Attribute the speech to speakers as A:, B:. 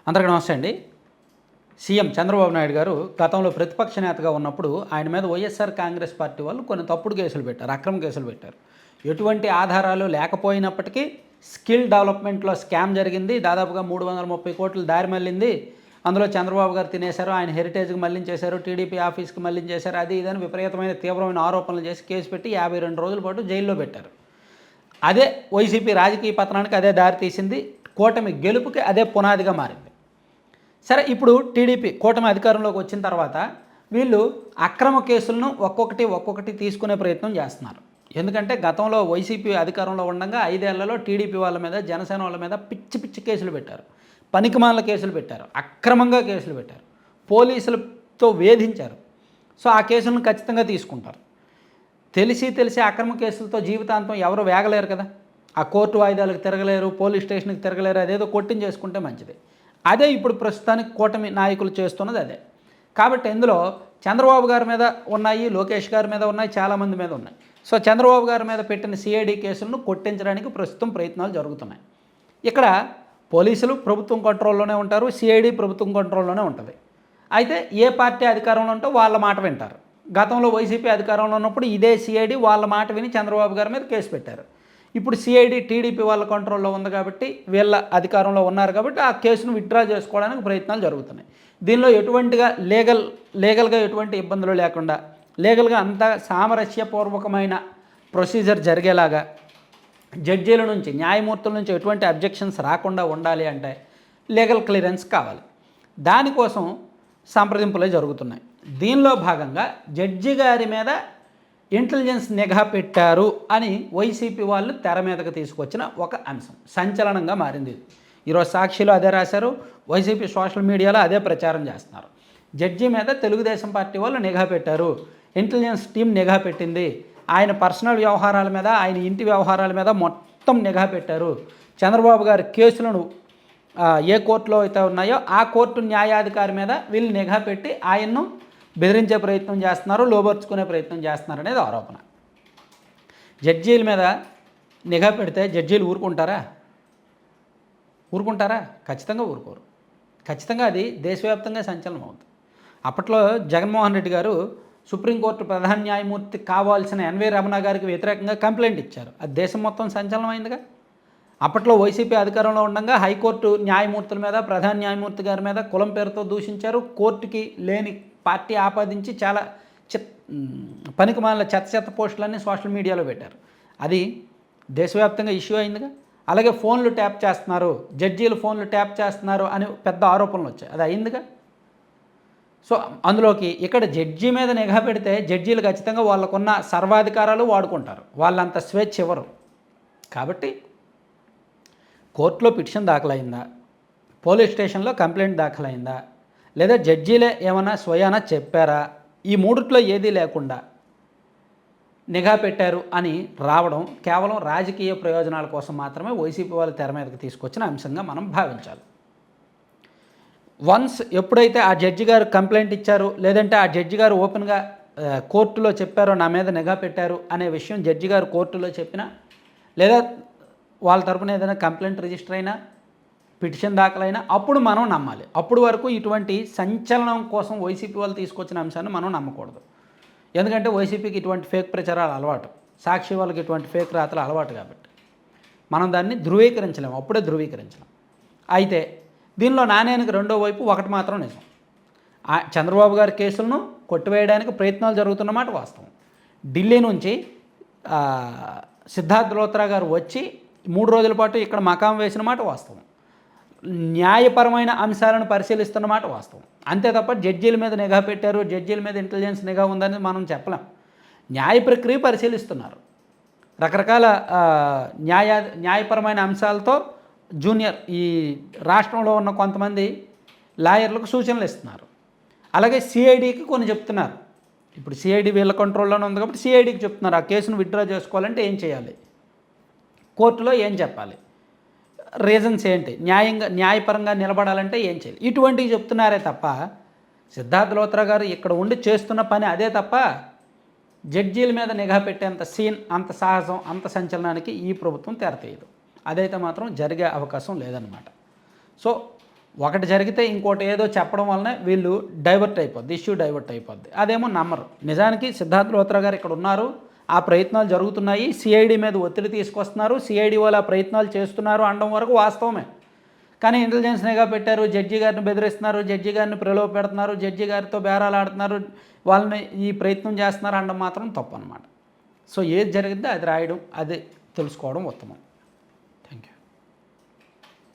A: అందరికీ నమస్తే అండి. సీఎం చంద్రబాబు నాయుడు గారు గతంలో ప్రతిపక్ష నేతగా ఉన్నప్పుడు ఆయన మీద వైఎస్ఆర్ కాంగ్రెస్ పార్టీ వాళ్ళు కొన్ని తప్పుడు కేసులు పెట్టారు, అక్రమ కేసులు పెట్టారు. ఎటువంటి ఆధారాలు లేకపోయినప్పటికీ స్కిల్ డెవలప్మెంట్లో స్కామ్ జరిగింది, దాదాపుగా 330 కోట్లు దారి మళ్ళింది, అందులో చంద్రబాబు గారు తినేశారు, ఆయన హెరిటేజ్కి మళ్లించేశారు, టీడీపీ ఆఫీస్కి మళ్లించేశారు, అది ఇదని విపరీతమైన తీవ్రమైన ఆరోపణలు చేసి కేసు పెట్టి 52 రోజుల పాటు జైల్లో పెట్టారు. అదే వైసీపీ రాజకీయ పతనానికి అదే దారి తీసింది, కూటమి గెలుపుకి అదే పునాదిగా మారింది. సరే, ఇప్పుడు టీడీపీ కూటమి అధికారంలోకి వచ్చిన తర్వాత వీళ్ళు అక్రమ కేసులను ఒక్కొక్కటి తీసుకునే ప్రయత్నం చేస్తున్నారు. ఎందుకంటే గతంలో వైసీపీ అధికారంలో ఉండగా 5 ఏళ్లలో టీడీపీ వాళ్ళ మీద, జనసేన వాళ్ళ మీద పిచ్చి పిచ్చి కేసులు పెట్టారు, పనికిమాల కేసులు పెట్టారు, అక్రమంగా కేసులు పెట్టారు, పోలీసులతో వేధించారు. సో ఆ కేసులను ఖచ్చితంగా తీసుకుంటారు. తెలిసి అక్రమ కేసులతో జీవితాంతం ఎవరు వేగలేరు కదా. ఆ కోర్టు వాయిదాలకు తిరగలేరు, పోలీస్ స్టేషన్కి తిరగలేరు, అదేదో కొట్టించేసుకుంటే మంచిది. అదే ఇప్పుడు ప్రస్తుతానికి కూటమి నాయకులు చేస్తున్నది అదే. కాబట్టి ఇందులో చంద్రబాబు గారి మీద ఉన్నాయి, లోకేష్ గారి మీద ఉన్నాయి, చాలామంది మీద ఉన్నాయి. సో చంద్రబాబు గారి మీద పెట్టిన సిఐడి కేసులను కొట్టించడానికి ప్రస్తుతం ప్రయత్నాలు జరుగుతున్నాయి. ఇక్కడ పోలీసులు ప్రభుత్వం కంట్రోల్లోనే ఉంటారు, సిఐడి ప్రభుత్వం కంట్రోల్లోనే ఉంటుంది. అయితే ఏ పార్టీ అధికారంలో ఉంటే వాళ్ళ మాట వింటారు. గతంలో వైసీపీ అధికారంలో ఉన్నప్పుడు ఇదే సిఐడి వాళ్ళ మాట విని చంద్రబాబు గారి మీద కేసు పెట్టారు. ఇప్పుడు సిఐడి టీడీపీ వాళ్ళ కంట్రోల్లో ఉంది కాబట్టి, వీళ్ళ అధికారంలో ఉన్నారు కాబట్టి ఆ కేసును విత్డ్రా చేసుకోవడానికి ప్రయత్నాలు జరుగుతున్నాయి. దీనిలో ఎటువంటిగా లీగల్గా ఎటువంటి ఇబ్బందులు లేకుండా, లీగల్గా అంతా సామరస్యపూర్వకమైన ప్రొసీజర్ జరిగేలాగా, జడ్జీల నుంచి, న్యాయమూర్తుల నుంచి ఎటువంటి అబ్జెక్షన్స్ రాకుండా ఉండాలి అంటే లీగల్ క్లియరెన్స్ కావాలి. దానికోసం సంప్రదింపులే జరుగుతున్నాయి. దీనిలో భాగంగా జడ్జి గారి మీద ఇంటెలిజెన్స్ నిఘా పెట్టారు అని వైసీపీ వాళ్ళు తెర మీదకి తీసుకొచ్చిన ఒక అంశం సంచలనంగా మారింది. ఈరోజు సాక్షిలో అదే రాశారు, వైసీపీ సోషల్ మీడియాలో అదే ప్రచారం చేస్తున్నారు. జడ్జి మీద తెలుగుదేశం పార్టీ వాళ్ళు నిఘా పెట్టారు, ఇంటెలిజెన్స్ టీం నిఘా పెట్టింది, ఆయన పర్సనల్ వ్యవహారాల మీద, ఆయన ఇంటి వ్యవహారాల మీద మొత్తం నిఘా పెట్టారు. చంద్రబాబు గారి కేసులను ఏ కోర్టులో అయితే ఉన్నాయో ఆ కోర్టు న్యాయాధికారి మీద వీళ్ళు నిఘా పెట్టి ఆయన్ను బెదిరించే ప్రయత్నం చేస్తున్నారు, లోబర్చుకునే ప్రయత్నం చేస్తున్నారు అనేది ఆరోపణ. జడ్జీల మీద నిఘా పెడితే జడ్జీలు ఊరుకుంటారా? ఖచ్చితంగా ఊరుకోరు. ఖచ్చితంగా అది దేశవ్యాప్తంగా సంచలనం అవుతుంది. అప్పట్లో జగన్మోహన్ రెడ్డి గారు సుప్రీంకోర్టు ప్రధాన న్యాయమూర్తి కావాల్సిన ఎన్వి రమణ గారికి వ్యతిరేకంగా కంప్లైంట్ ఇచ్చారు. అది దేశం మొత్తం సంచలనమైందిగా. అప్పట్లో వైసీపీ అధికారంలో ఉండగా హైకోర్టు న్యాయమూర్తుల మీద, ప్రధాన న్యాయమూర్తి గారి మీద కులం పేరుతో దూషించారు, కోర్టుకి లేని పార్టీ ఆపాదించి చాలా పనికిమాలిన చెత్త పోస్టులన్నీ సోషల్ మీడియాలో పెట్టారు. అది దేశవ్యాప్తంగా ఇష్యూ అయిందిగా. అలాగే ఫోన్లు ట్యాప్ చేస్తున్నారు, జడ్జీలు ఫోన్లు ట్యాప్ చేస్తున్నారు అని పెద్ద ఆరోపణలు వచ్చాయి, అది అయిందిగా. సో అందులోకి ఇక్కడ జడ్జి మీద నిఘా పెడితే జడ్జీలు ఖచ్చితంగా వాళ్ళకున్న సర్వాధికారాలు వాడుకుంటారు, వాళ్ళంత స్వేచ్ఛ ఇవ్వరు. కాబట్టి కోర్టులో పిటిషన్ దాఖలైందా, పోలీస్ స్టేషన్లో కంప్లైంట్ దాఖలైందా, లేదా జడ్జీలే ఏమైనా స్వయానా చెప్పారా, ఈ మూడిట్లో ఏదీ లేకుండా నిఘా పెట్టారు అని రావడం కేవలం రాజకీయ ప్రయోజనాల కోసం మాత్రమే వైసీపీ వాళ్ళ తెర మీదకి తీసుకొచ్చిన అంశంగా మనం భావించాలి. వన్స్ ఎప్పుడైతే ఆ జడ్జి గారు కంప్లైంట్ ఇచ్చారు, లేదంటే ఆ జడ్జి గారు ఓపెన్గా కోర్టులో చెప్పారో నా మీద నిఘా పెట్టారు అనే విషయం జడ్జి గారు కోర్టులో చెప్పినా, లేదా వాళ్ళ తరపున ఏదైనా కంప్లైంట్ రిజిస్టర్ అయినా, పిటిషన్ దాఖలైనా అప్పుడు మనం నమ్మాలి. అప్పుడు వరకు ఇటువంటి సంచలనం కోసం వైసీపీ వాళ్ళు తీసుకొచ్చిన అంశాన్ని మనం నమ్మకూడదు. ఎందుకంటే వైసీపీకి ఇటువంటి ఫేక్ ప్రచారాలు అలవాటు, సాక్షి వాళ్ళకి ఇటువంటి ఫేక్ రాతలు అలవాటు. కాబట్టి మనం దాన్ని ధృవీకరించలేము, అప్పుడే ధృవీకరించలేం. అయితే దీనిలో నాణేనికి రెండో వైపు ఒకటి మాత్రం నిజం, చంద్రబాబు గారి కేసులను కొట్టివేయడానికి ప్రయత్నాలు జరుగుతున్నమాట వాస్తవం. ఢిల్లీ నుంచి సిద్ధార్థ్ లోత్రా గారు వచ్చి 3 రోజుల పాటు ఇక్కడ మకాం వేసిన మాట వాస్తవం. న్యాయపరమైన అంశాలను పరిశీలిస్తున్నమాట వాస్తవం. అంతే తప్ప జడ్జీల మీద నిఘా పెట్టారు, జడ్జీల మీద ఇంటెలిజెన్స్ నిఘా ఉందని మనం చెప్పలేం. న్యాయ ప్రక్రియ పరిశీలిస్తున్నారు. రకరకాల న్యాయపరమైన అంశాలతో జూనియర్ ఈ రాష్ట్రంలో ఉన్న కొంతమంది లాయర్లకు సూచనలు ఇస్తున్నారు. అలాగే సిఐడికి కొన్ని చెప్తున్నారు. ఇప్పుడు సిఐడి వీళ్ళ కంట్రోల్లోనే ఉంది కాబట్టి సిఐడికి చెప్తున్నారు, ఆ కేసును విత్డ్రా చేసుకోవాలంటే ఏం చేయాలి, కోర్టులో ఏం చెప్పాలి, రీజన్స్ ఏంటి, న్యాయపరంగా నిలబడాలంటే ఏం చేయాలి, ఇటువంటివి చెప్తున్నారే తప్ప సిద్ధార్థ్ లోత్రా గారు ఇక్కడ ఉండి చేస్తున్న పని అదే తప్ప జడ్జీల మీద నిఘా పెట్టేంత సీన్, అంత సాహసం, అంత సంచలనానికి ఈ ప్రభుత్వం తెరతీయదు. అదైతే మాత్రం జరిగే అవకాశం లేదన్నమాట. సో ఒకటి జరిగితే ఇంకోటి ఏదో చెప్పడం వల్లనే వీళ్ళు డైవర్ట్ అయిపోద్ది, ఇష్యూ డైవర్ట్ అయిపోద్ది. అదేమో నమ్మరు. నిజానికి సిద్ధార్థ్ లోత్రా గారు ఇక్కడ ఉన్నారు, ఆ ప్రయత్నాలు జరుగుతున్నాయి, సిఐడి మీద ఒత్తిడి తీసుకొస్తున్నారు, సిఐడి వాళ్ళు ఆ ప్రయత్నాలు చేస్తున్నారు అనడం వరకు వాస్తవమే. కానీ ఇంటెలిజెన్స్ నిఘా పెట్టారు, జడ్జి గారిని బెదిరిస్తున్నారు, జడ్జి గారిని ప్రలోభ పెడుతున్నారు, జడ్జి గారితో బేరాలు ఆడుతున్నారు, వాళ్ళని ఈ ప్రయత్నం చేస్తున్నారు అనడం మాత్రం తప్పు అనమాట. సో ఏది జరిగిద్దో అది రాయడం, అది తెలుసుకోవడం ఉత్తమం.